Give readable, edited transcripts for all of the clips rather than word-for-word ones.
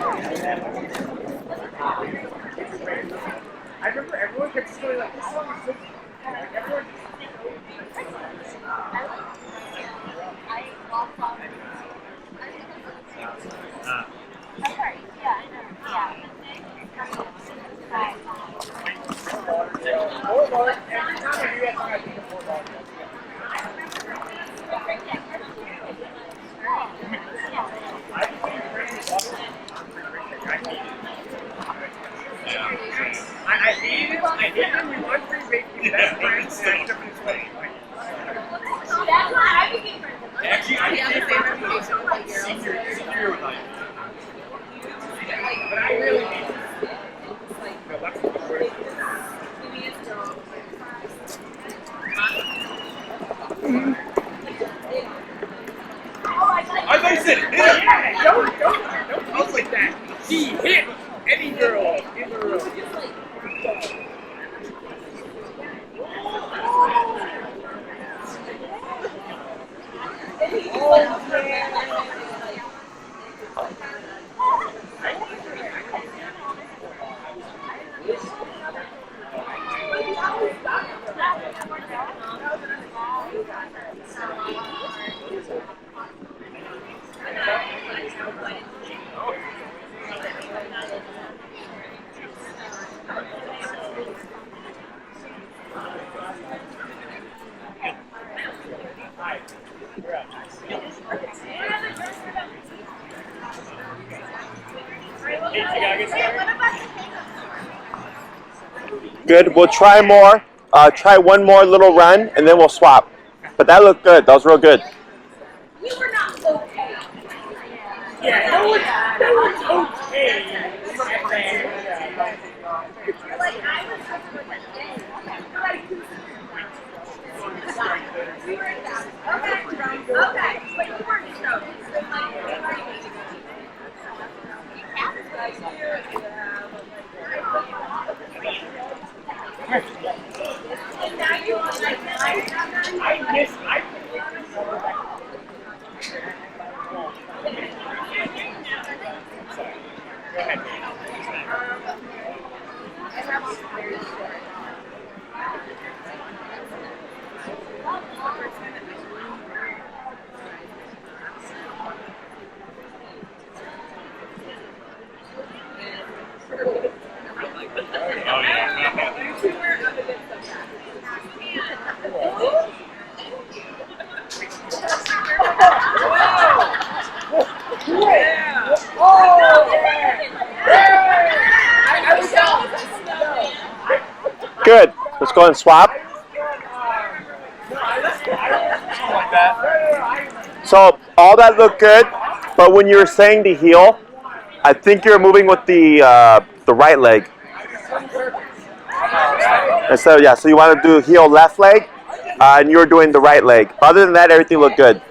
I remember everyone kept just going like, this song is so like everyone I hated it. We went through making best friends and I took this way. That's why I became friends with them. Actually, I became friends with them senior with them. But I really hate it. No, that's the worst. I thought you said hit. Yeah, don't talk like that. He hit any girl in the room. Good. We'll try more. Try one more little run, and then we'll swap. But that looked good. That was real good. We were not okay. Yeah, that was okay. Like, I was just with a day. We were in that. Okay, but you weren't so. And now you want like I miss. Go ahead. I have a very short. Good. Let's go and swap. So all that looked good, but when you were saying to heel, I think you're moving with the right leg. And so yeah, so you want to do heel left leg, and you were doing the right leg. Other than that, everything looked good.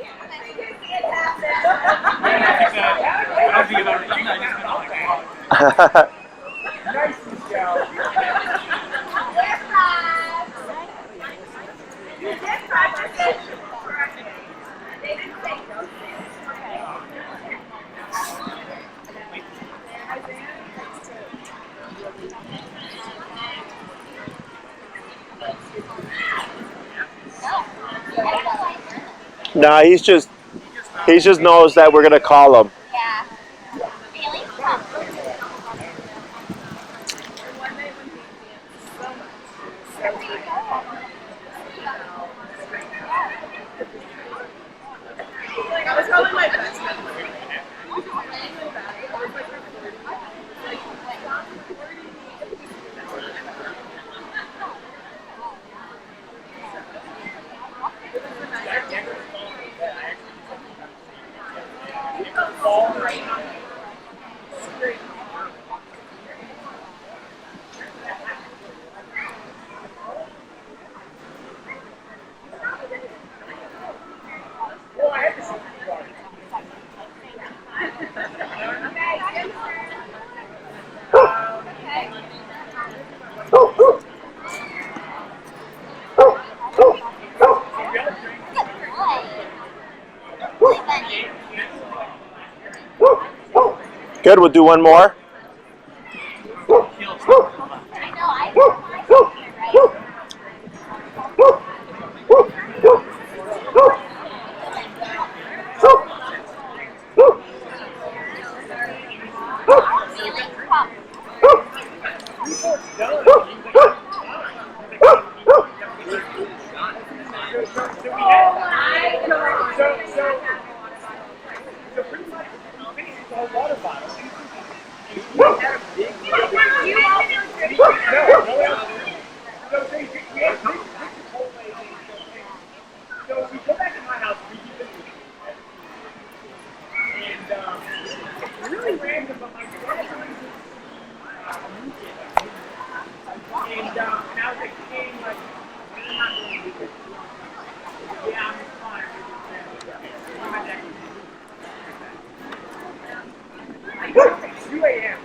Nah, he just knows that we're gonna call him. Yeah. I was probably my best friend. Good, we'll do one more. So pretty much, we finished the whole water bottle. We had a big, no, so we had whole way. So we go back to my house, we keep it and it's really random, but my grandson and now they came like, I'm not going to do it. Yeah, I'm fine. It's 2 a.m.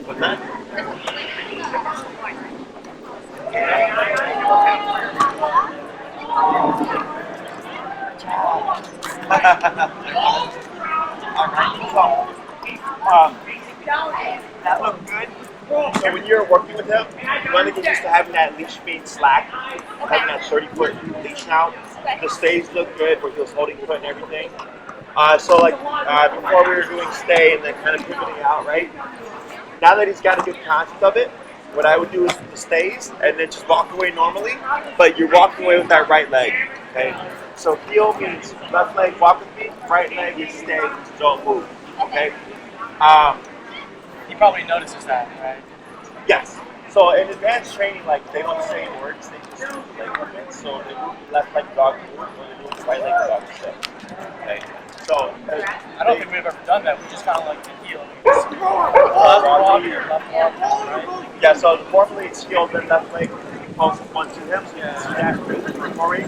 What's that? That looked good. So when you're working with him, you want to get used to having that leash being slack, having that 30-foot leash now. The stays look good where he was holding foot and everything. So like before we were doing stay and then kind of pivoting out, right? Now that he's got a good concept of it, what I would do is the stays and then just walk away normally, but you're walking away with that right leg, okay? So heel means left leg, walk with me, right leg is stay, don't move, okay? He probably notices that, right? Yes. So in advanced training, like they don't say words, they just do leg movements. So they move the left leg dog move, or they move the right leg dog stay. Okay. So I don't think we've ever done that. We just kind of like the heel. Left walk or left walk, right? yeah. So normally it's heel, then left leg close one to him. So you can see that for me.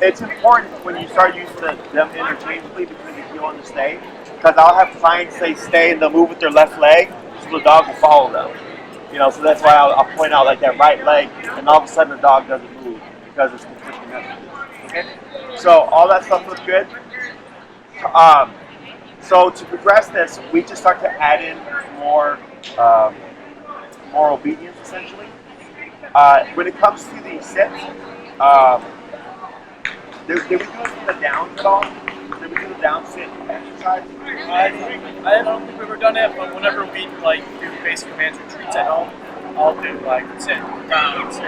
It's important when you start using them interchangeably between the heel and the stay, because I'll have clients say stay and they'll move with their left leg, so the dog will follow them. You know, so that's why I'll point out like that right leg, and all of a sudden the dog doesn't move because it's conflicting messages. Okay, so all that stuff looks good. So to progress this, we just start to add in more obedience essentially. When it comes to the sits, did we do it from the downs at all? Did we do the down sit exercise? I don't think we've ever done it, but whenever we like do basic commands retreats at home, I'll do like sit, down, sit.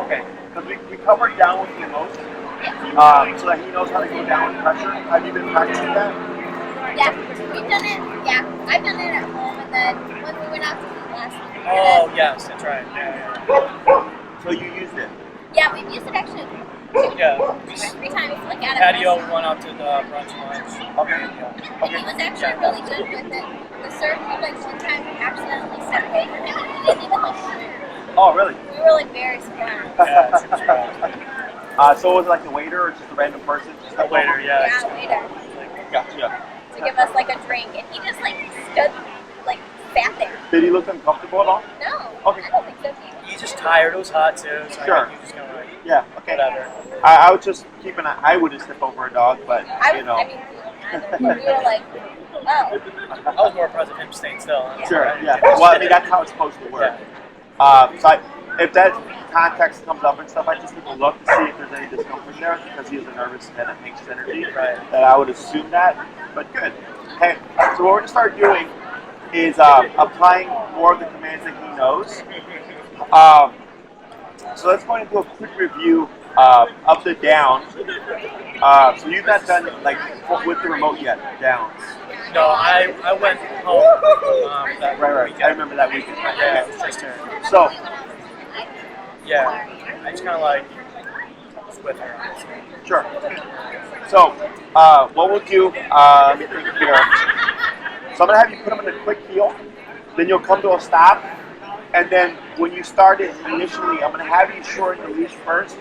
Okay, because we covered down with the emotion, so that he knows how to go down with pressure. Have you been practicing that? Yeah, we've done it. Yeah, I've done it at home, and then when we went out to eat last night. Oh yes, that's right. Yeah. So you used it? Yeah, we've used it actually. Yeah. 3 times, like at a Patio, restaurant. we went out to the brunch lunch. Okay. And he was actually really good with it. The server, like sometimes accidentally sat over him, and he didn't even like share. Oh, really? We were like very surprised. Yeah, super surprised. So was it like the waiter or just a random person? Just The waiter, yeah. Yeah, waiter. Gotcha. To give us like a drink, and he just like stood, like sat there. Did he look uncomfortable at all? No, Okay. I don't think so. He's just tired. It was hot too. So Sure. I think he was kind of like, Yeah. Okay. whatever. I would just keep an eye. I wouldn't step over a dog, but you know. I mean, but we were like, oh. I was more impressed with him staying still. Sure. Right? Yeah. Well, I mean that's how it's supposed to work. If that context comes up and stuff, I just take a look to see if there's any discomfort there because he has a nervous and an anxious energy. Right. That I would assume that, but good. Okay. So what we're gonna start doing is applying more of the commands that he knows. So let's go into a quick review of the downs. So you've not done like with the remote yet, downs. No, I went home that Right. weekend. I remember that weekend. Yeah, it was just her. So Yeah, I just kind of like was with her. sure. So what we'll do, let me think here. So I'm gonna have you put him in a quick heel. Then you'll come to a stop. And then when you start it initially, I'm going to have you shorten the leash first,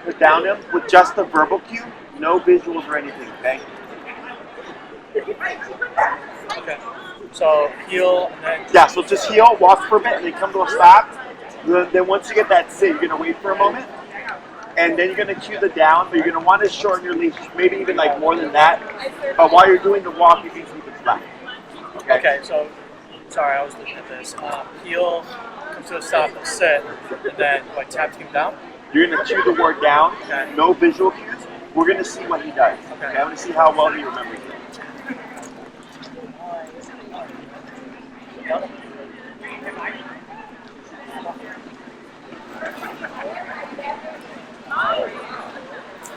put down him with just the verbal cue, no visuals or anything, okay? Okay. So heel and then. Yeah, so just heel, walk for a bit, and then come to a stop. Then once you get that sit, you're gonna wait for a moment, and then you're gonna cue the down, but you're gonna want to shorten your leash, maybe even like more than that. But while you're doing the walk, you can keep it flat. Okay, so sorry, I was looking at this. Heel comes to a stop and sit, and then like tap to him down. You're gonna cue the word down. Okay. No visual cues. We're gonna see what he does. Okay. I'm gonna see how well he remembers it. Yep.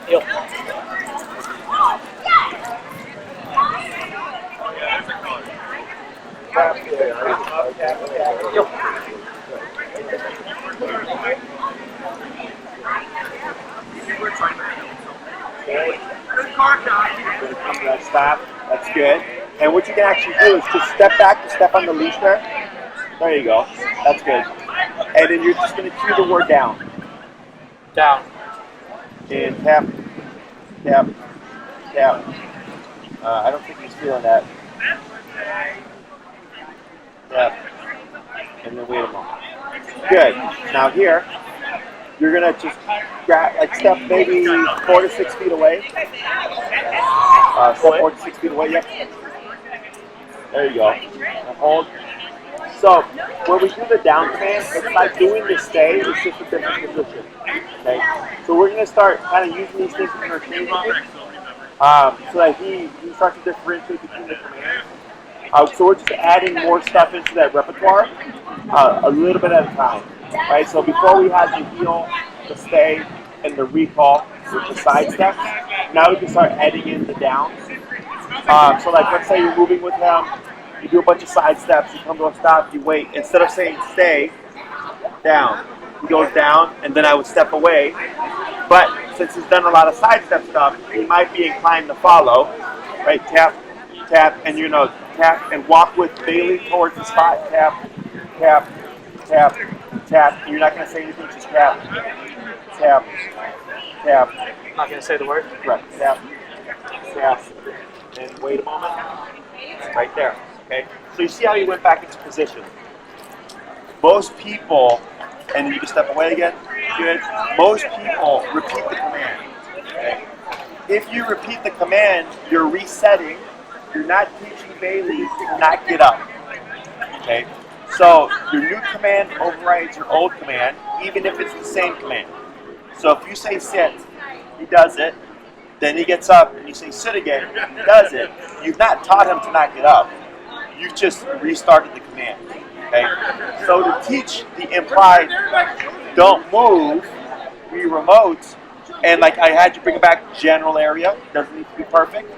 Heel. Come to that stop. That's good. And what you can actually do is just step back to step on the leash there. There you go. That's good. And then you're just going to cue the word down. Down. And tap, tap, tap. I don't think he's feeling that. Tap. And then wait a moment. Good. Now here, you're going to just grab, like step maybe 4 to 6 feet away. Step 4 to 6 feet away, yep. There you go. And hold. So, when we do the down command, it's like doing the stay, it's just a different position. Okay? So we're going to start kind of using these things interchangeably so that he starts to differentiate between the commands. So we're just adding more stuff into that repertoire a little bit at a time. Right? So before we had the heel, the stay, and the recall, which is side steps, now we can start adding in the downs. So like let's say you're moving with him, you do a bunch of side steps, you come to a stop, you wait. Instead of saying stay, down. He goes down, and then I would step away. But since he's done a lot of side step stuff, he might be inclined to follow. Right? Tap, tap, and tap and walk with Bailey towards the spot. Tap, tap, tap, tap. And you're not going to say anything, just tap, tap, tap. Not gonna say the word. Correct. Tap, tap, and wait a moment. Right there. Okay. So you see how he went back into position. Most people, and then you can step away again. Good. Most people repeat the command. Okay. If you repeat the command, you're resetting. You're not teaching Bailey to not get up. Okay. So your new command overrides your old command, even if it's the same command. So if you say sit, he does it. Then he gets up and you say sit again, he does it. You've not taught him to not get up. You've just restarted the command. Okay? So to teach the implied don't move, we remote, and like I had you bring it back general area, doesn't need to be perfect.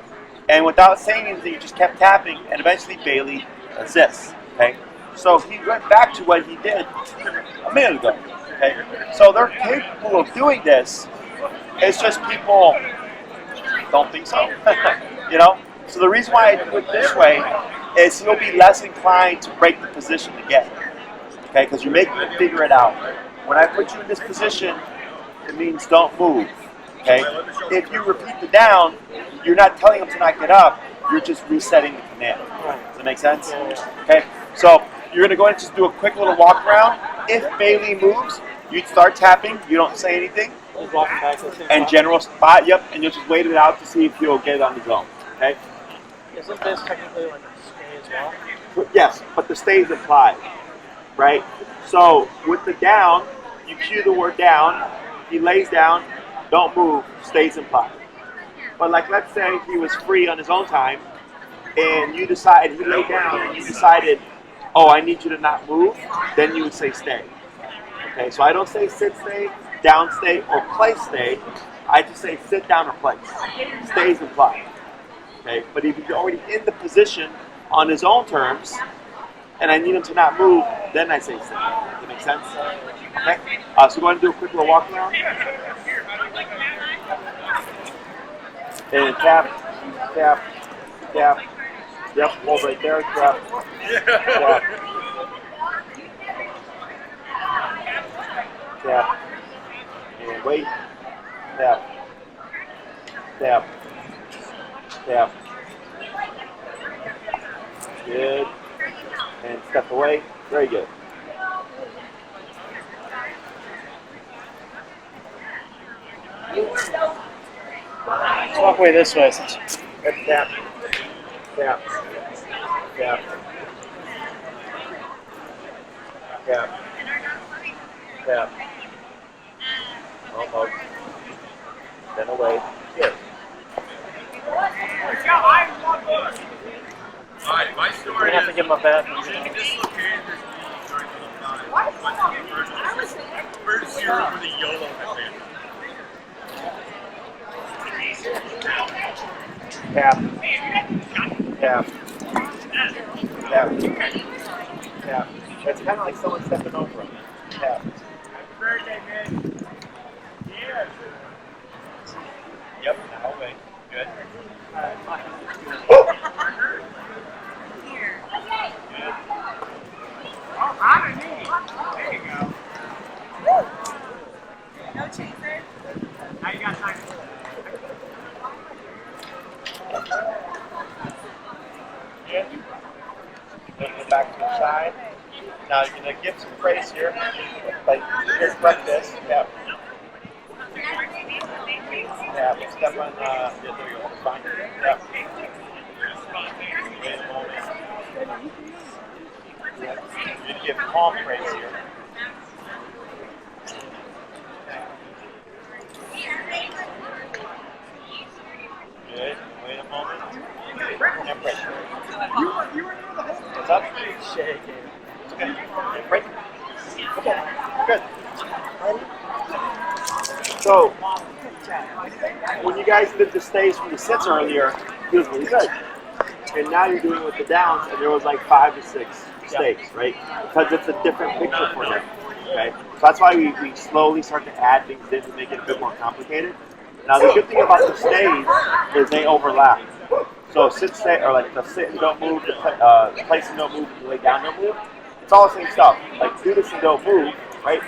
And without saying anything, you just kept tapping, and eventually Bailey does this. Okay? So he went back to what he did a minute ago. Okay? So they're capable of doing this. It's just people don't think so. So the reason why I do it this way is he'll be less inclined to break the position again. Okay, because you're making him figure it out. When I put you in this position, it means don't move. Okay? If you repeat the down, you're not telling him to not get up, you're just resetting the command. Does that make sense? Okay, so you're gonna go ahead and just do a quick little walk around. If Bailey moves, you start tapping, you don't say anything. And general spot, yep, and you'll just wait it out to see if he'll get it on his own. Okay? Isn't this technically like a stay as well? Yes, but the stay is implied, right? So with the down, you cue the word down, he lays down, don't move, stays implied. But like let's say he was free on his own time, and you decide, he laid down, and you decided, oh, I need you to not move, then you would say stay. Okay, so I don't say sit, stay, down, stay, or place, stay. I just say sit, down, or place. Stays implied. Okay, but if you're already in the position on his own terms, and I need him to not move, then I say stay. Does that make sense? Okay, so go ahead and do a quick little walk around. And tap, tap, tap. Yep, hold right there, tap, tap. Tap. And wait. Tap. Tap. Tap. Good. And step away. Very good. Let's walk away this way. Tap. Tap. Tap. Tap. Tap. Tap. Almost. Then away. Good. Alright, my We're story gonna have to is give him a bath. dislocated his knee during the whole time. First year with a YOLO headband. Tap. Tap. Tap. Tap. It's kind of like someone stepping over him. Tap. Happy birthday, man. Yeah. Yep. Now away. Good. Good. Oh, I'm a knee. There you go. No chaser. Now you got time. Good. Then go back to the side. Now you're gonna give some praise here. Like just like this. Yep. Yeah, step on yeah, there you go. Fine. Yep. Wait a moment. Yep. You're gonna give calm praise here. Good. Wait a moment. And pressure. You were near the whole What's up? Shake. It's okay. Break. Okay. Good. So, when you guys did the stays from the sits earlier, it was really good. And now you're doing it with the downs, and there was like 5 to 6 stays, right? Because it's a different picture for them. Okay? So that's why we slowly start to add things in to make it a bit more complicated. Now the good thing about the stays is they overlap. So sit stay, or like the sit and don't move, the place and don't move, and the lay down don't move. It's all the same stuff. Like do this and don't move, right?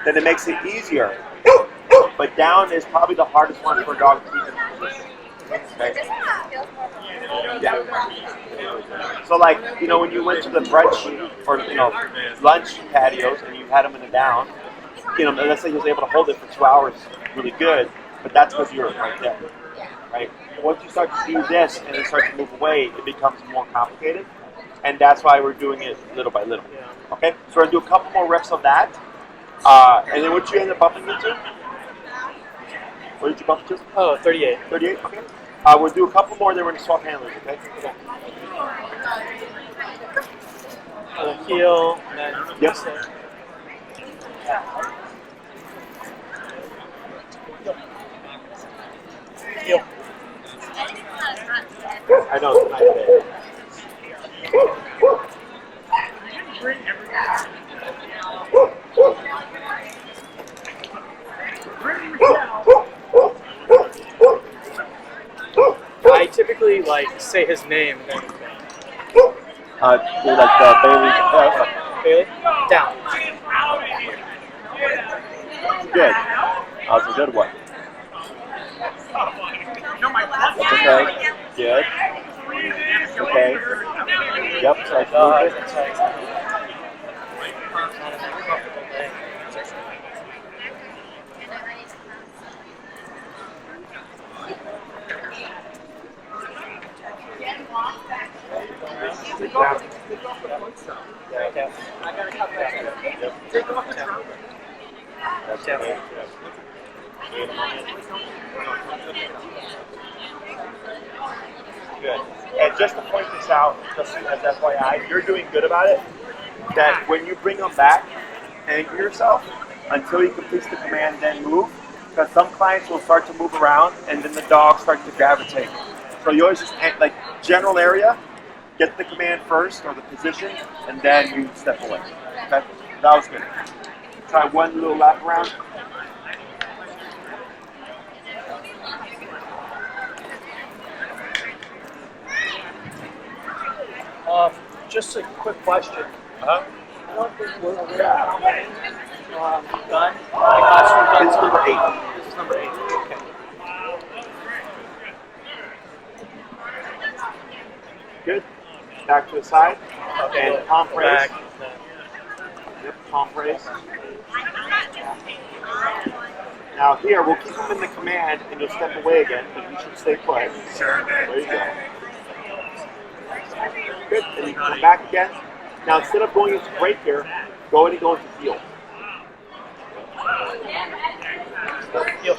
Then it makes it easier. But down is probably the hardest one for a dog to keep in position. Okay? Yeah. So like, you know, when you went to the brunch or, you know, lunch patios and you had them in a down, you know, let's say he was able to hold it for 2 hours really good, but that's because you're right there, right? Once you start to do this and it starts to move away, it becomes more complicated, and that's why we're doing it little by little. Okay, so we're gonna do a couple more reps of that, and then what you end up bumping into? What did you bump to? Oh, 38. 38. Okay. We'll do a couple more, then we're gonna swap handlers. Okay. The heel, and then Yep. heel. I know it's not bad. I typically like say his name and then Do like Bailey. Bailey down. Good. That was a good one. Okay. Good. Okay. Yep. So I God, moved it. it's like, not an uncomfortable day. That's okay. Good. And just to point this out, just as FYI, you're doing good about it. That when you bring them back, anchor yourself until he completes the command, then move. Because some clients will start to move around, and then the dog starts to gravitate. So you always just like general area, get the command first or the position, and then you step away. Okay, that was good. Try one little lap around. Just a quick question. Uh-huh. I don't think we're aware of how many gun. Like It's number 8. This is number 8. Okay. Good. back to the side, Okay. and palm praise. Back. Yep, palm praise. Now here, we'll keep him in the command, and you'll step away again, but you should stay put. Sure. There you go. Good, and you can come back again. Now instead of going into break here, go ahead and go into heel. Heel.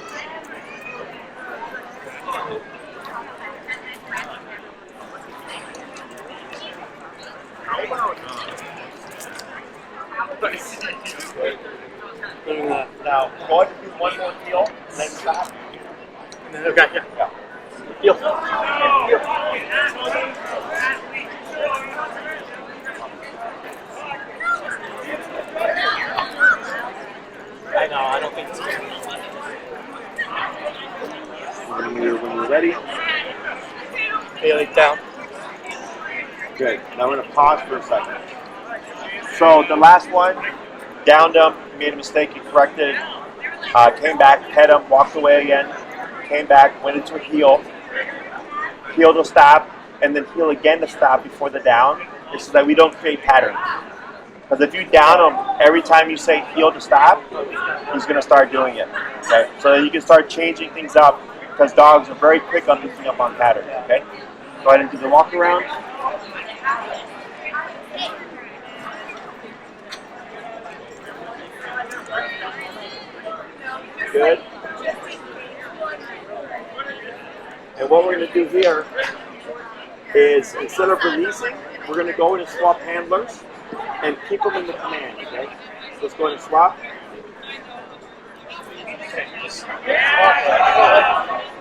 Now, go ahead and do one more heel, and then stop. Okay, yeah. Heel. I know, I don't think it's good. When you're ready. Bailey down. Good. Now we're going to pause for a second. So the last one, downed him, made a mistake, he corrected, came back, pet him, walked away again, came back, went into a heel, heel to stop, and then heel again to stop before the down, so that we don't create patterns. Because if you down him every time you say heel to stop, he's going to start doing it. Okay, so you can start changing things up because dogs are very quick on picking up on patterns. Okay, go ahead and do the walk around. Good. And what we're going to do here is instead of releasing, we're going to go in and swap handlers and keep them in the command. Okay, so let's go ahead and swap.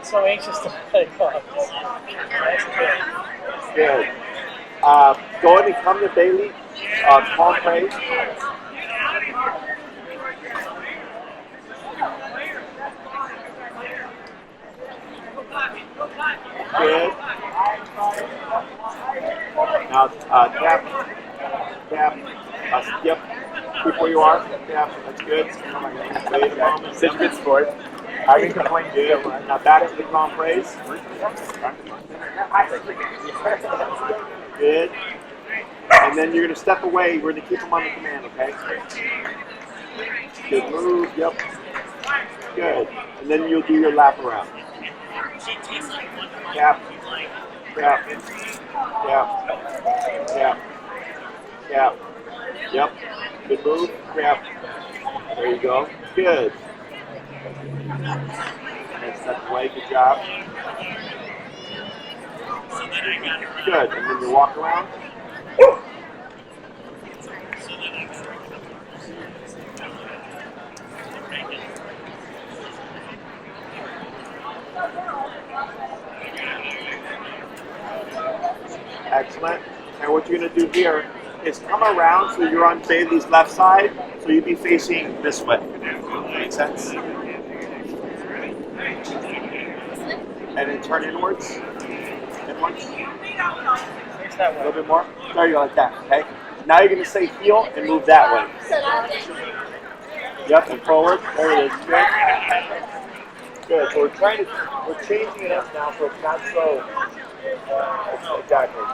So anxious to play dogs. That's good. Good. Go ahead and come to Bailey. Palm praise. Good. Now tap, skip. Keep where you are. Tap. That's good. Wait a moment. Such a good sport. I can complain. Good. Now back to the palm praise. Good. And then you're going to step away. We're going to keep them on the command, okay? Good move. Yep. Good. And then you'll do your lap around. Tap. Tap. Tap. Tap. Tap. Yep. Good move. Tap. There you go. Good. And step away. Good job. Good. And then you walk around. Excellent. And what you're going to do here is come around so you're on Bailey's left side, so you'd be facing this way. Make sense? And then turn inwards. Inwards. A little bit more. There you go, like that. Okay. Now you're going to say heel and move that way. Yep, and forward. There it is. Good. Good. So we're changing it up now so it's not so. Exactly.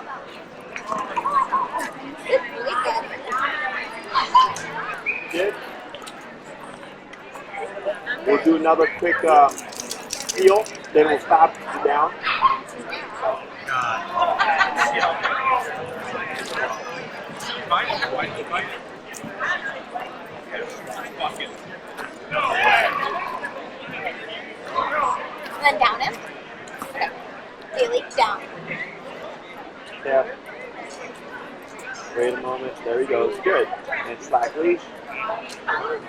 Good. We'll do another quick heel, then we'll stop you down. And then down him. Okay. Daily down. Yeah. Wait a moment. There he goes. Good. And slack leash.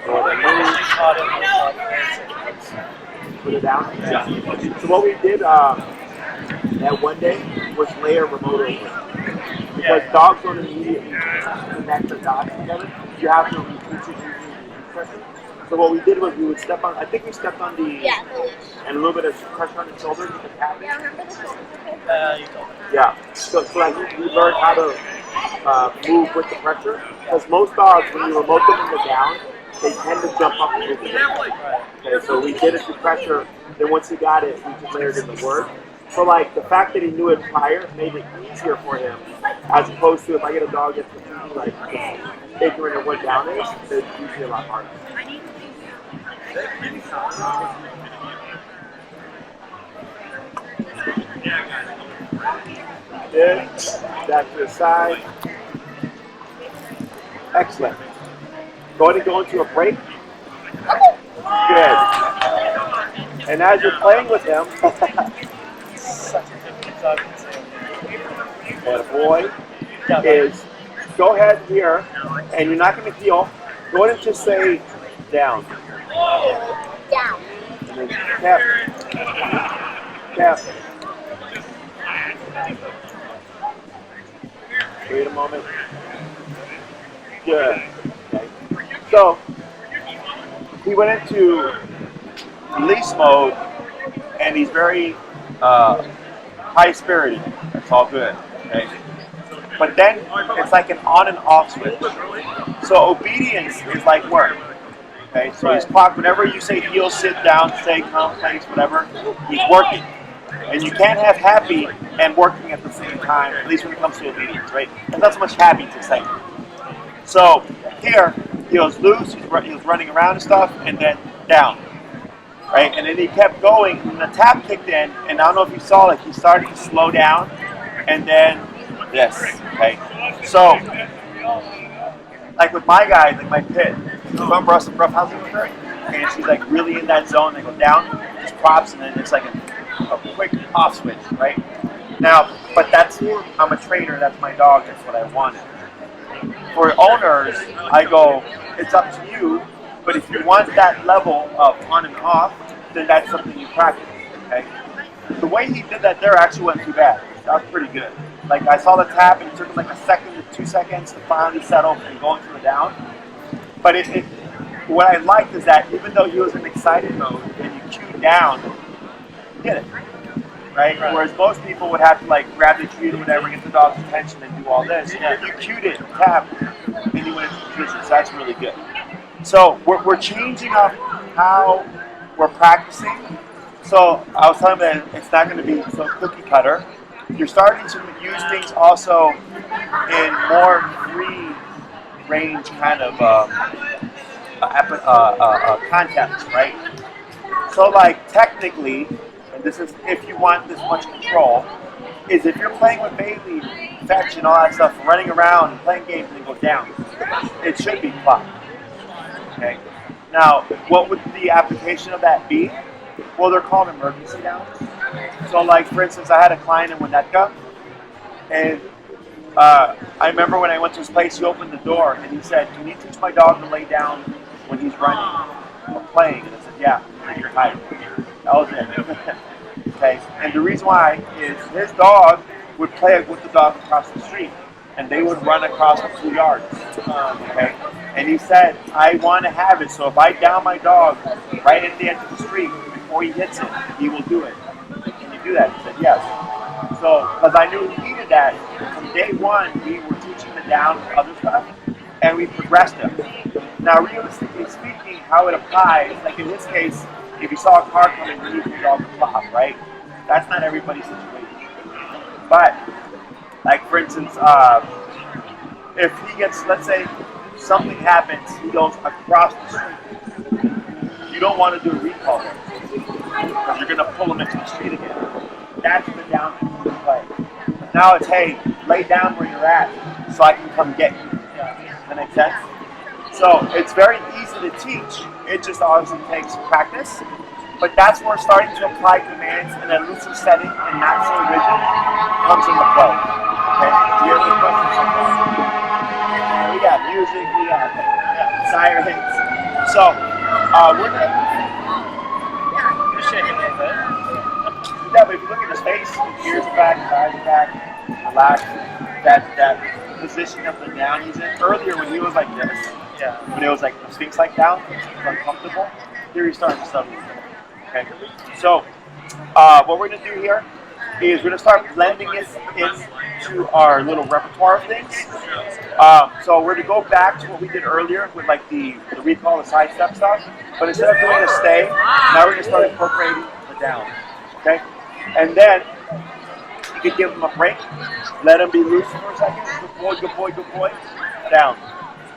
Go ahead and move. Put it down. Yeah. So what we did that one day was layer remote over. Because dogs don't immediately connect the dots together. You have to reach it using the pressure. So what we did was we would step on, I think we stepped on the leash. And a little bit of pressure on the shoulders with the tap. Yeah, remember the shoulder? You told me. Yeah. So like we learned how to move with the pressure. Because most dogs, when you remote them in the down, they tend to jump up and move it. Okay, so we did it through pressure. Then once you got it, we just layered in the word. So like the fact that he knew it prior made it easier for him, as opposed to if I get a dog that's completely like just ignorant of what down is, it's usually a lot harder. Good. Back to the side. Excellent. Go ahead and go into a break. Good. And as you're playing with him, and boy, is go ahead here, and you're not going to heel. Go ahead and just say down. Down. And then tap. Tap. Wait a moment. Good. Okay. So he went into leash mode, and he's very high-spirited. That's all good. Okay. But then it's like an on and off switch. So obedience is like work. Okay. So he's clocked. Whenever you say heel, sit down, stay, calm, place, whatever, he's working. And you can't have happy and working at the same time, at least when it comes to obedience, right? There's not so much happy, it's excitement. So here, he was loose, he was running around and stuff, and then down, right? And then he kept going, and the tap kicked in, and I don't know if you saw it, he started to slow down, and then this, okay? So, like with my guy, like my pit, from rough housing with her, and she's like really in that zone, they go down, just props, and then it's like a quick off switch, right? Now, but I'm a trainer, that's my dog, that's what I wanted. For owners, I go, it's up to you, but if you want that level of on and off, then that's something you practice, okay? The way he did that there actually wasn't too bad. That was pretty good. Like, I saw the tap, and it took him like a second to 2 seconds to finally settle and go into the down. But what I liked is that even though he was in excited mode, and you cued down, get it, right? Whereas most people would have to like grab the treat or whatever, get the dog's attention and do all this. You cued it, tap, and you went into position. So that's really good. So we're changing up how we're practicing. So I was telling them that it's not going to be so cookie cutter. You're starting to use things also in more free range kind of context, right? So like technically, and this is if you want this much control, is if you're playing with Bailey, fetch and all that stuff, running around and playing games and they go down, it should be clocked. Okay. Now, what would the application of that be? Well, they're called emergency downs. So like for instance, I had a client in Winnetka, and I remember when I went to his place, he opened the door and he said, "Can you teach my dog to lay down when he's running or playing?" And I said, "Yeah, you're hiding." That was it. Okay, and the reason why is his dog would play with the dog across the street, and they would run across the 2 yards. Okay, and he said, "I want to have it, so if I down my dog right at the edge of the street before he hits it, he will do it." Can you do that? He said, "Yes." So, because I knew he needed that, from day one, we were teaching the down and other stuff, and we progressed him. Now, realistically speaking, how it applies, like in his case, if you saw a car coming, you need your dog to flop, right? That's not everybody's situation. But, like for instance, if he gets, let's say, something happens, he goes across the street. You don't want to do a recall there, because you're going to pull him into the street again. That's the down that you play. Now it's, hey, lay down where you're at, so I can come get you. Does that make sense? So it's very easy to teach. It just obviously takes practice. But that's where starting to apply commands in a looser setting and not so rigid comes into play. Okay? Do you have any questions on this? We got music, we got sirens. So we're gonna Just shake it a little bit. yeah, but if you look at his face, his ears are back, his eyes are back, relax. That position of the down he's in. Earlier when he was like this, when it was like the Sphinx like down, it was uncomfortable. Here he's starting to settle. Okay. So what we're gonna do here is we're gonna start blending it into our little repertoire of things. So we're gonna go back to what we did earlier with like the recall, the sidestep stuff. But instead of doing a stay, now we're gonna start incorporating the down. Okay. And then could give him a break, let him be loose for a second. Good boy, good boy, good boy. Down.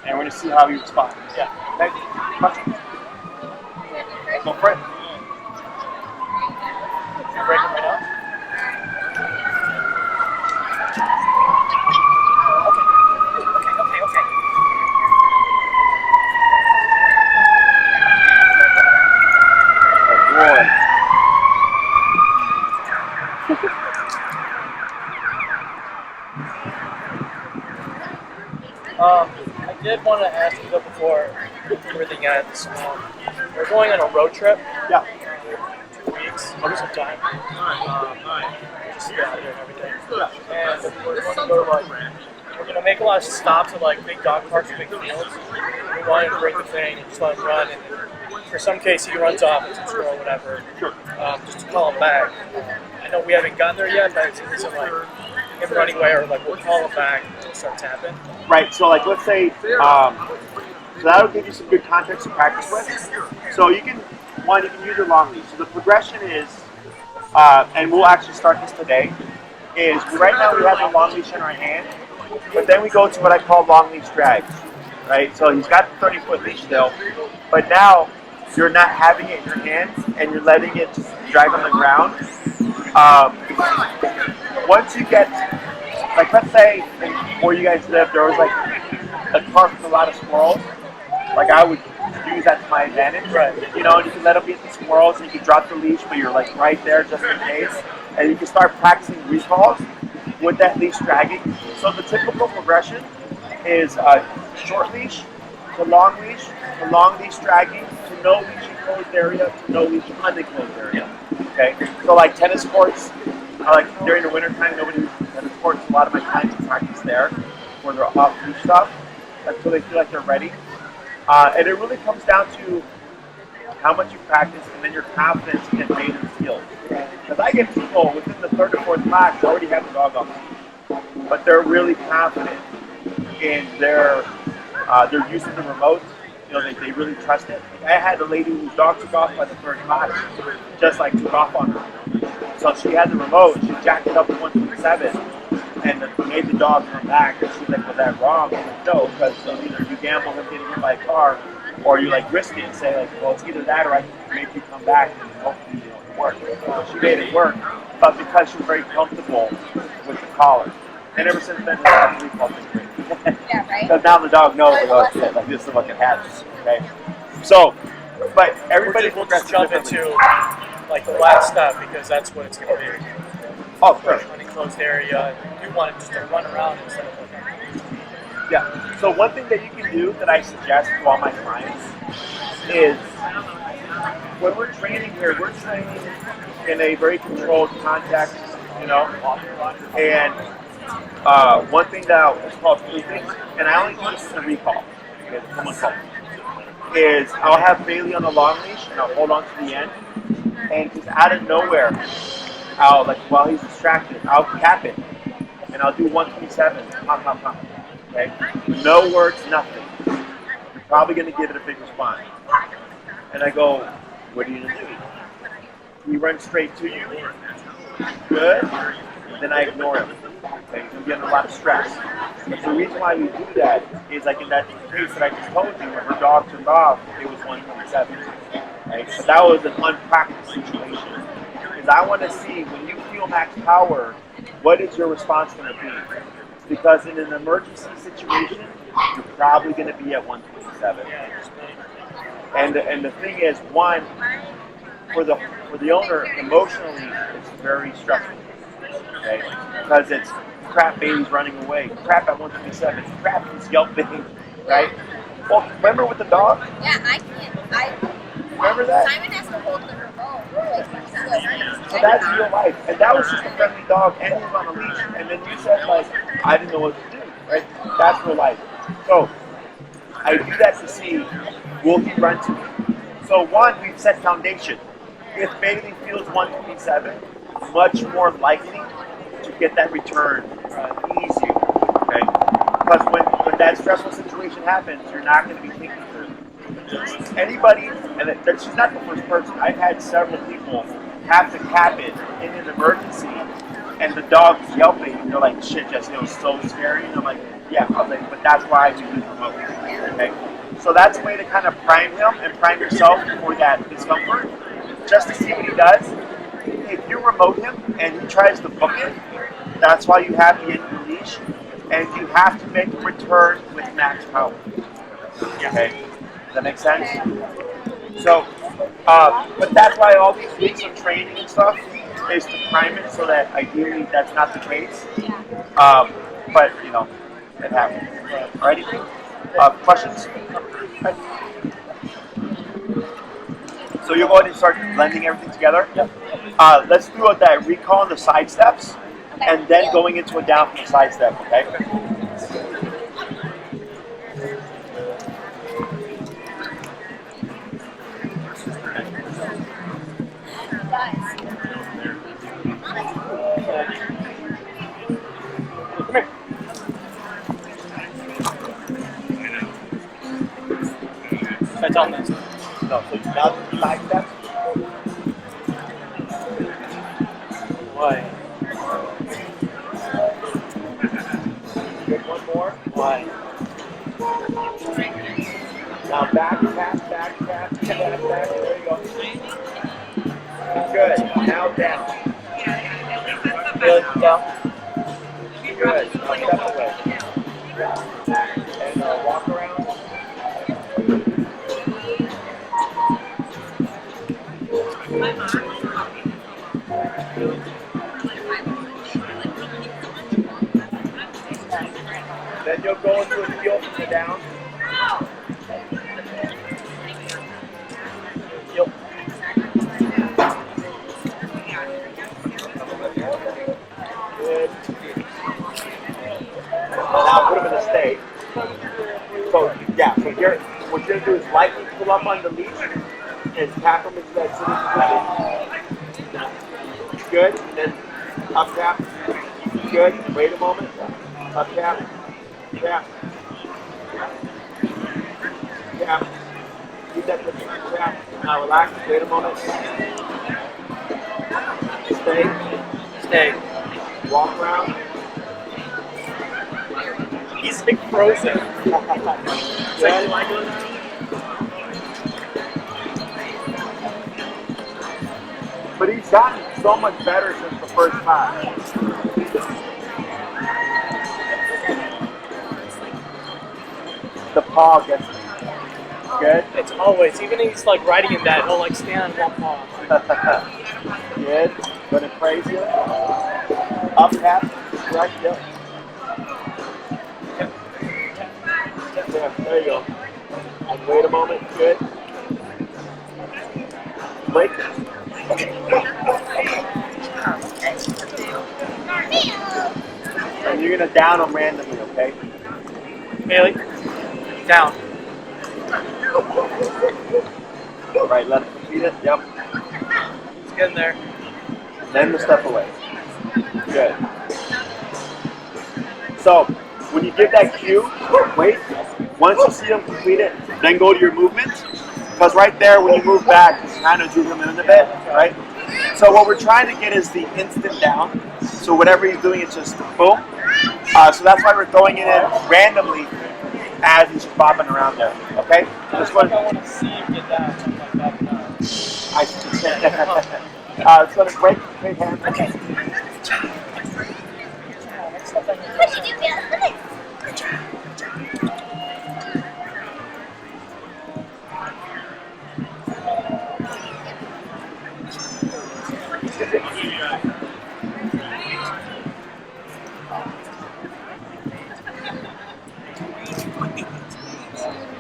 And we're going to see how he responds. Yeah. Okay? Question? Go for it. You break him right now? Okay. Oh boy. I did want to ask you though before everything ends. We're going on a road trip. Yeah. 2 weeks, sometime. Just to get out here and everything. And we're going to go to we're going to make a lot of stops at big dog parks, big fields. We wanted to bring the thing and just let him run. And for some case, he runs off, it's a squirrel or whatever. Just to call him back. I know we haven't gotten there yet, but it isn't him running away or we'll call him back and it starts happening. Right, so let's say, so that'll give you some good context to practice with. So you can use your long leash. So the progression is, and we'll actually start this today, is right now we have the long leash in our hand, but then we go to what I call long leash drags, right? So he's got the 30-foot leash still, but now you're not having it in your hands and you're letting it just drag on the ground. Once you get, let's say where you guys live, there was a park with a lot of squirrels. I would use that to my advantage. Right. You know, and you can let them beat the squirrels and you can drop the leash, but you're right there just in case. And you can start practicing recalls with that leash dragging. So the typical progression is short leash to long leash dragging, to no leash enclosed area, to no leash unenclosed area. Okay? So tennis courts, during the winter time, nobody uses tennis courts. A lot of my clients practice there where they're off leash stuff until they feel like they're ready. And it really comes down to how much you practice and then your confidence in maiden skills. Because I get people within the third or fourth class who already have the dog on leash, but they're really confident in their use of the remote. You know, they really trust it. I had a lady whose dog took off by the third class, just took off on her. So she had the remote, she jacked it up to 127, and made the dog come back. And she's like, was that wrong? I'm like, no, because either you gamble him getting hit by a car, or you risk it and say well, it's either that or I can make you come back and hopefully it work. So she made it work, but because she was very comfortable with the collar. And ever since then, the recall been great. Yeah, right? Because now the dog knows, shit, this is what it has. Okay? So, but everybody We'll just jump into the last step because that's what it's going to be. Oh, sure. An enclosed area. You want it just to run around instead of Yeah. So one thing that you can do that I suggest to all my clients is when we're training here, we're training in a very controlled context, you know, and one thing that is called proofing, and I only do this in a recall, because someone called me, is I'll have Bailey on the long leash and I'll hold on to the end, and just out of nowhere, I'll while he's distracted, I'll cap it, and I'll do 127, pop, pop, pop. Okay? No words, nothing. You're probably going to give it a big response. And I go, what are you going to do? He runs straight to you. Good. Then I ignore him. Okay? He's getting a lot of stress. But the reason why we do that is in that case that I just told you, when her dog turned off, it was 127. Right? But that was an unpracticed situation. Because I want to see, when you feel max power, what is your response going to be? Because in an emergency situation, you're probably going to be at 127. And the thing is, one, for the owner, emotionally, it's very stressful. Okay? Because it's crap, baby's running away. Crap at 127. Crap, he's yelping. Right? Well, remember with the dog? Yeah, I can't. Remember that? Simon has to hold the remote. So that's real life. And that was just a friendly dog and he was on a leash. And then you said, I didn't know what to do. Right? That's real life. So I do that to see, will he run to me? So one, we've set foundation. If Bailey feels 127, much more likely to get that return easier. Okay? Because when that stressful situation happens, you're not going to be thinking through. Anybody, and she's not the first person. I've had several people have to cap it in an emergency, and the dog's yelping, and they're like, shit, Jesse, it was so scary. And I'm like, yeah, I was like, but that's why we use remote. Okay? So that's a way to kind of prime him and prime yourself for that discomfort, just to see what he does. If you remote him and he tries to book it, that's why you have the end of the leash, and you have to make him return with max power. Okay? Does that make sense? So, but that's why all these weeks of training and stuff is to prime it so that ideally that's not the case. But, you know, it happens. Alrighty? Questions? Okay. So you're going to start blending everything together? Let's do that recall on the side steps, and then going into a down from the side step, okay? Come here. That's on this. No, so now the side steps. Why? Good, one more. Why? Now back, back. There you go. Good. Now down. Really? Down? Good. Now step away. And walk around. Then you'll go into a heel from the down. Yep. Good. Now put him in a stay. So yeah, so here what you're gonna do is lightly pull up on the leash and tap him into that sitting position. Good. And then up tap. Good. Wait a moment. Up tap. Tap. Tap. Keep that lifting. Tap. Now relax. Wait a moment. Stay. Stay. Walk around. He's like frozen. Good. But he's gotten so much better since the first time. The paw gets good. It's always, even he's like riding in that, he'll like stand on one paw. Good. Gonna praise you. Up tap. Right. Yep. Yeah, there you go. And wait a moment. Good. Wait. And you're gonna down them randomly, okay? Bailey, down. All right, let him complete it. Yep. He's getting there. Then the step away. Good. So, when you give that cue, wait. Once you see them complete it, then go to your movements. Because right there, when you move back, you kind of zoom in a bit, right? So what we're trying to get is the instant down. So whatever he's doing, it's just boom. So that's why we're throwing it in randomly as he's bopping around there. Okay? This one. I want to see him get down. I'm like, no. It's going to break hands. Okay. What did you do?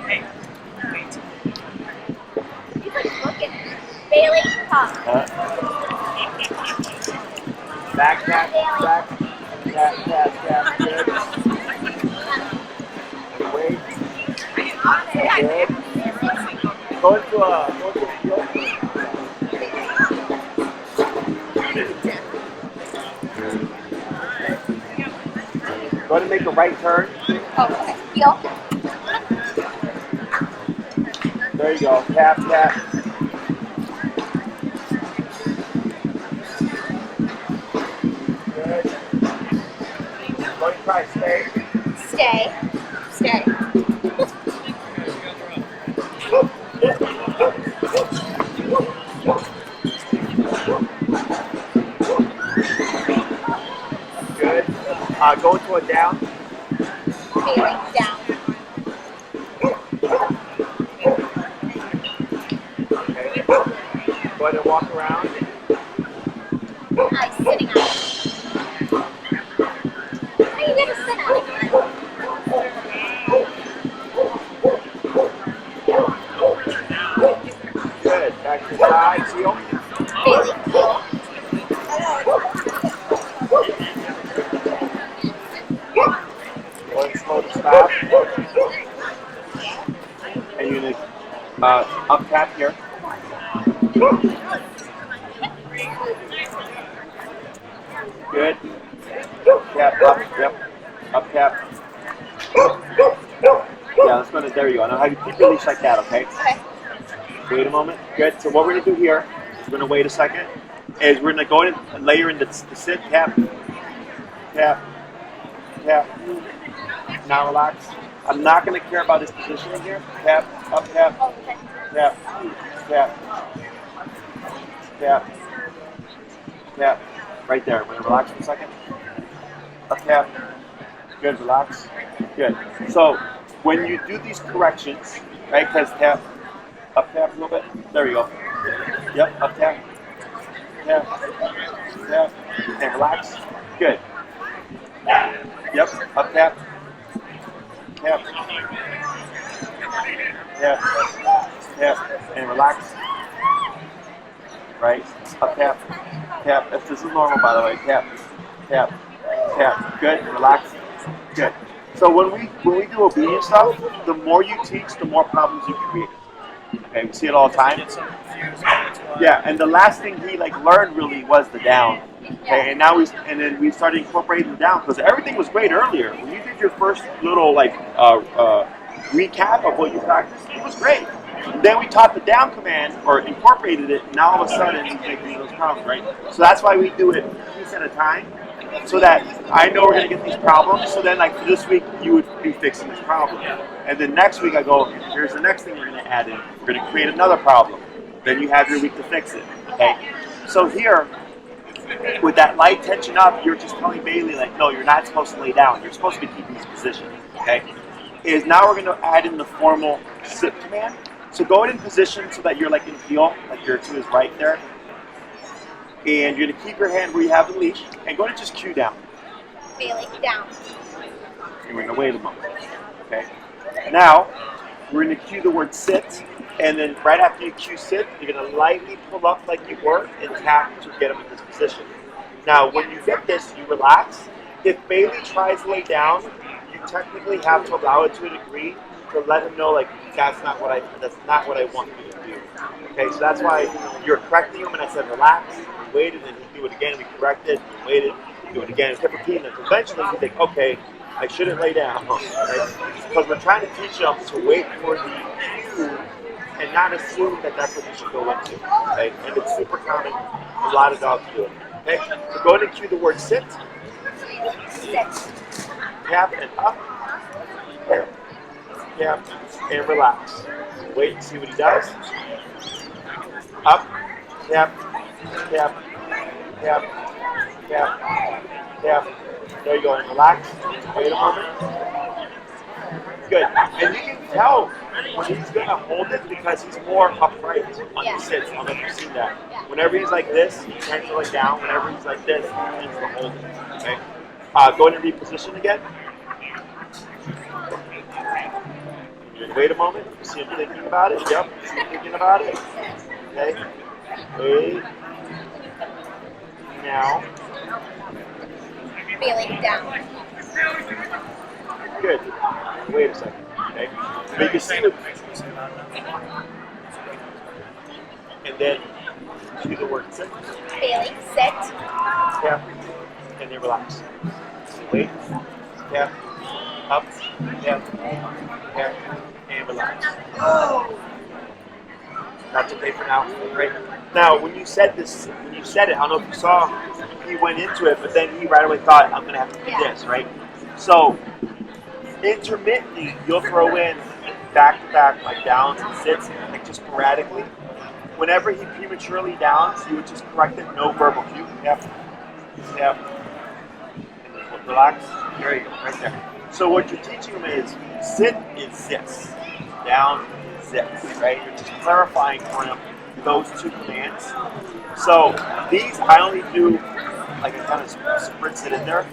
Hey, wait. He's like looking. Bailey, come. Back, tap, back. Tap, tap, tap. Good. Wait. Good. Go into a heel. Go ahead and make a right turn. Oh, okay. Heel. There you go. Tap, tap. Good. try stay. Stay. Stay. Good. Go into a down. Bailey, down. Okay. Go ahead and walk around. Sitting on it. How are you going to sit on it? Good. Back to the side. Heel. Bailey, heel. Go ahead and slow the stop. And you're going to up tap here. Good. Tap up. Yep. Up tap. Yeah, let's go to, there you go. Now have you keep your leash like that, okay? Okay. Wait a moment. Good. So what we're going to do here, we're going to wait a second, is we're going to go in and layer in the sit, tap, tap, tap. Now relax. I'm not going to care about this positioning here. Tap, up, tap, Oh, okay. tap, tap, tap, tap. Right there. We're going to relax for a second. Up, tap. Good. Relax. Good. So when you do these corrections, right, because tap, up tap a little bit. There you go. Yep, up tap. Tap. Tap. And relax. Good. Yep, up tap. Tap. Tap. Tap. And relax. Right? Up tap. Tap. This is normal, by the way. Tap. Tap. Tap. Good. Relax. Good. So when we do obedience stuff, the more you teach, the more problems you create. Okay, we see it all the time. Yeah, and the last thing he learned really was the down. Okay, and now then we started incorporating the down because everything was great earlier. When you did your first little recap of what you practiced, it was great. Then we taught the down command or incorporated it. And now all of a sudden he's making those problems, right? So that's why we do it a piece at a time, so that I know we're gonna get these problems. So then, for this week, you would be fixing this problem, and then next week I go, here's the next thing we're gonna add in. We're gonna create another problem. Then you have your week to fix it. Okay. So here, with that light tension up, you're just telling Bailey no, you're not supposed to lay down. You're supposed to be keeping this position. Okay. Is now we're gonna add in the formal sit command. So go ahead in position so that you're in heel, you're to his right there. And you're going to keep your hand where you have the leash, and go ahead and just cue down. Bailey, down. And we're going to wait a moment. Okay. Now, we're going to cue the word sit, and then right after you cue sit, you're going to lightly pull up like you were and tap to get him in this position. Now, when you get this, you relax. If Bailey tries to lay down, you technically have to allow it to a degree to let him know that's not what I want you to do. Okay, so that's why you're correcting him, and I said relax. We waited, and he'd do it again. We corrected, we waited, we do it again. We kept repeating it. Eventually, you think, okay, I shouldn't lay down, right? Because we're trying to teach him to wait for the cue and not assume that that's what you should go into. Okay, and it's super common. A lot of dogs do it. Okay, so go ahead and cue the word sit. Sit. Tap and up. There. Tap and relax. Wait and see what he does. Up, tap, tap, tap, tap, tap. There you go, and relax. Wait a moment. Good. And you can tell when he's going to hold it because he's more upright on the sits. I don't know if you've seen that. Whenever he's like this, he tends to lay down. Whenever he's like this, he tends to hold it. Okay? Go ahead and reposition again. Wait a moment. See him thinking about it. Yep. See him thinking about it. Okay. Wait. Now. Bailey, down. Good. Wait a second. Okay. Make a slip. And then do the word sit. Bailey, sit. Tap. And then relax. Wait. Tap. Up. Tap. Tap. And relax. That's okay for now. Great. Now, when you said this, I don't know if you saw, he went into it, but then he right away thought, I'm going to have to do this, right? So intermittently, you'll throw in back-to-back like downs and sits, like just sporadically. Whenever he prematurely downs, you would just correct it, no verbal cue. Yep. Yep. And relax. There you go, right there. So what you're teaching him is sit is sits, down is sits, right? You're just clarifying for him those two commands. So these I only do like a kind of spritz it in there.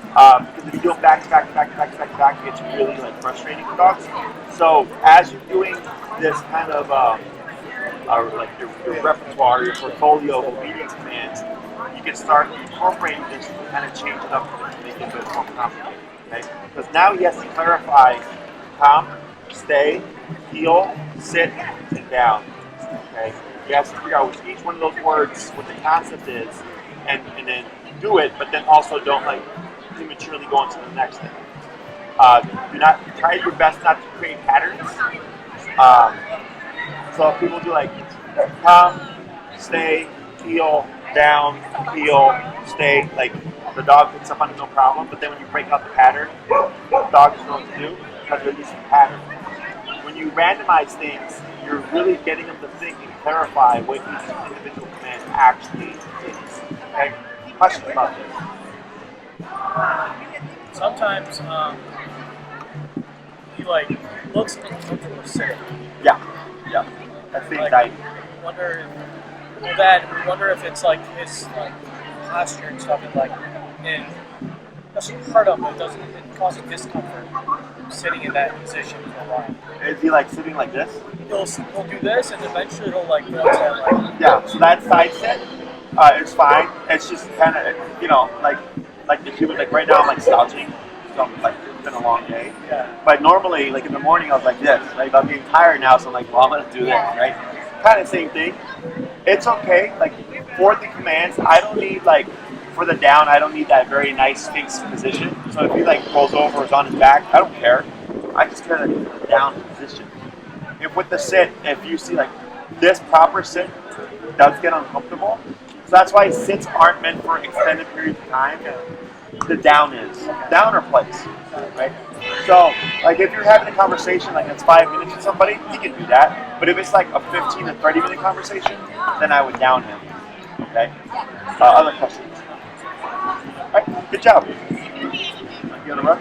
Because if you do them back to back to back to back to back to back, it gets really like frustrating for dogs. So as you're doing this kind of like your repertoire, your portfolio of obedience commands, you can start incorporating this to kind of change it up and make it a bit more complicated. Okay? Because now he has to clarify calm, stay, heel, sit, and down. Okay? He has to figure out which each one of those words, what the concept is, and then do it, but then also don't like prematurely go into the next thing. Try your best not to create patterns. So if people do like come, stay, heel, down, heel, stay, like the dog picks up on it no problem, but then when you break out the pattern, the dog doesn't know what to do because they're using patterns. When you randomize things, you're really getting them to think and clarify what each individual command actually is. Okay? Questions about this? Sometimes he like looks uncomfortable sitting. Yeah. That's the anxiety. We wonder if it's like his like posture and stuff, and like it doesn't hurt him, but it causes discomfort sitting in that position for a while. Is he like sitting like this? He'll do this, and eventually he'll like go to like. Yeah. So that side sit is fine. It's just kind of like the human, like right now I'm like slouching, so I'm like it's been a long day. Yeah. But normally, like in the morning, I was like this. Right? I'm getting tired now, so I'm like, well, I'm gonna do this, right? Kind of same thing. It's okay. Like for the commands, I don't need like for the down, I don't need that very nice fixed position. So if he like rolls over or is on his back, I don't care. I just care that he's in a down position. If with the sit, if you see like this proper sit does get uncomfortable. So that's why sits aren't meant for extended periods of time. The down is. Down or place, right? So, like if you're having a conversation, like it's 5 minutes with somebody, he can do that. But if it's like a 15 to 30 minute conversation, then I would down him. Okay? Other questions? All right, good job. You want to run?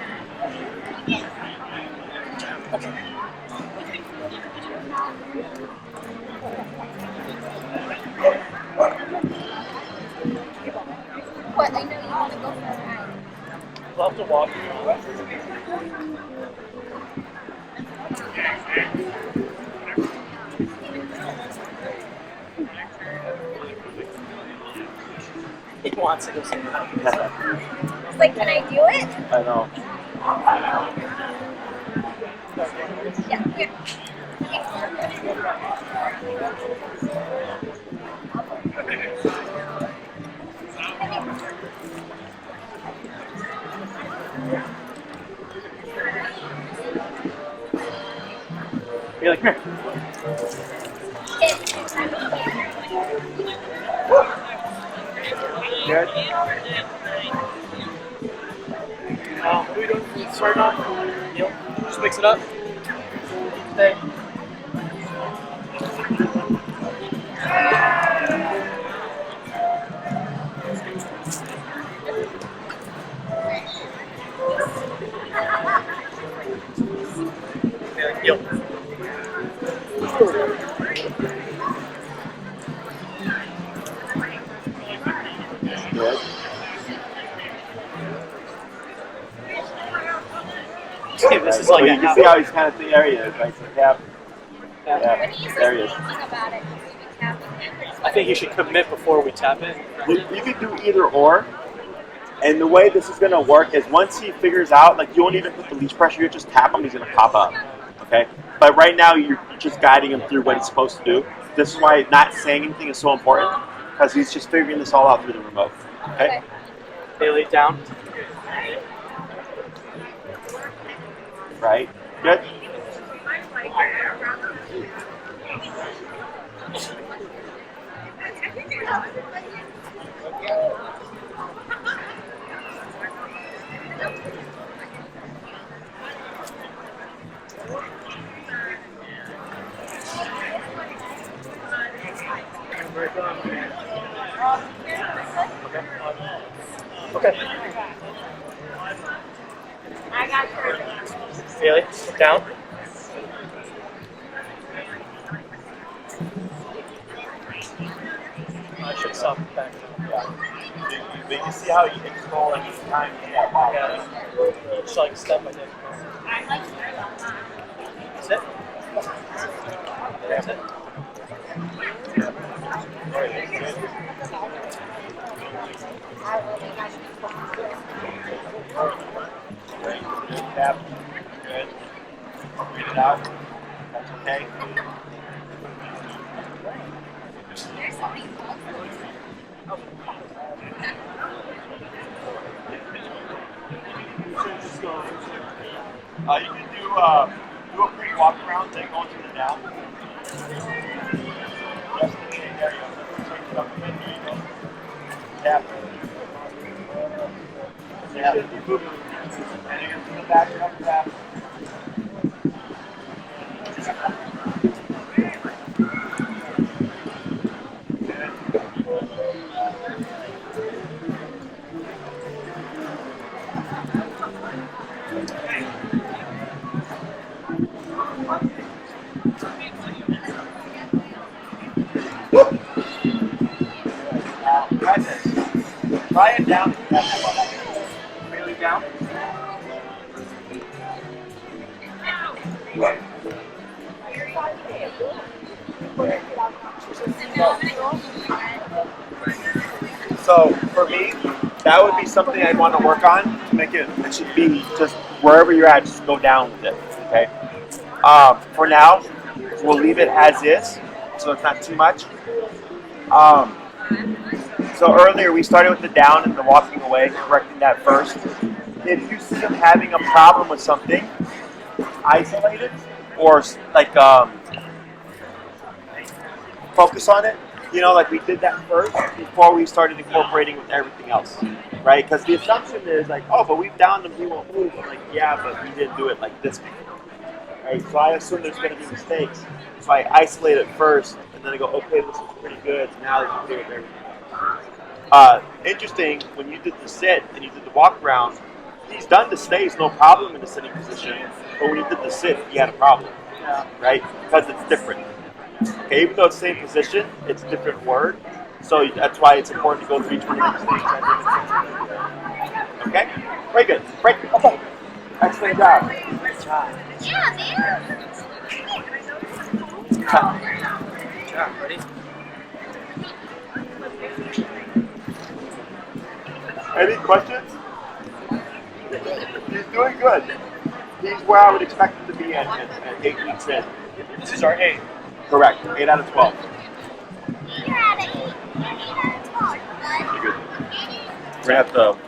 What? I know you want to go for a ride. We'll have to walk. He wants to go see that. It's like, can I do it? I know. Yeah, here. You're like, come here. Good. What are we doing? Start on? Neil, just mix it up. Stay. Neil. Good. This is like you can see how he's kind of the area is, right? So tap. Yeah, When he's there he is. thinking about it, he's maybe tapping it. I think you should commit before we tap it. You can do either or. And the way this is going to work is once he figures out, like you won't even put the leash pressure, you just tap him, he's going to pop up. Okay? But right now you're just guiding him through what he's supposed to do. This is why not saying anything is so important, because he's just figuring this all out through the remote. Okay? Bailey down. Right? Good? Okay. Haley, sit down. I should stop back. But you see how you can control like each time you get that. Yeah. Each like step I take. Sit. That's it. Tap. Good. Breathe it out. That's okay. You can do a pre-walk around, then go into the down. Just there you go. Take it up a bit. There you go. Tap. Tap. And you're going to go back up, tap. Try this. Try it down. Really down. So for me, that would be something I'd want to work on to make it. It should be just wherever you're at, just go down with it. Okay. For now, we'll leave it as is, so it's not too much. So earlier we started with the down and the walking away, correcting that first. If you see them having a problem with something, isolate it or like focus on it. You know, like we did that first before we started incorporating with everything else, right? Because the assumption is like, oh, but we've downed him, he won't move. I'm like, yeah, but we didn't do it like this before, right? So I assume there's going to be mistakes. So I isolate it first, and then I go, okay, this is pretty good. Now you can do it with everything else. Interesting, when you did the sit and you did the walk around, he's done the stays, no problem in the sitting position. But when you did the sit, he had a problem, right? Because it's different. Okay, even though it's the same position, it's a different word. So that's why it's important to go through each one of these things. Okay? Very good. Break. Okay. Excellent job. Great job. Yeah, man. Good job, buddy. Any questions? He's doing good. He's where I would expect him to be at 8 weeks in. This is our 8. Correct. 8 out of 12. You're at an 8. You're 8 out of 12. Pretty good. We're going to have to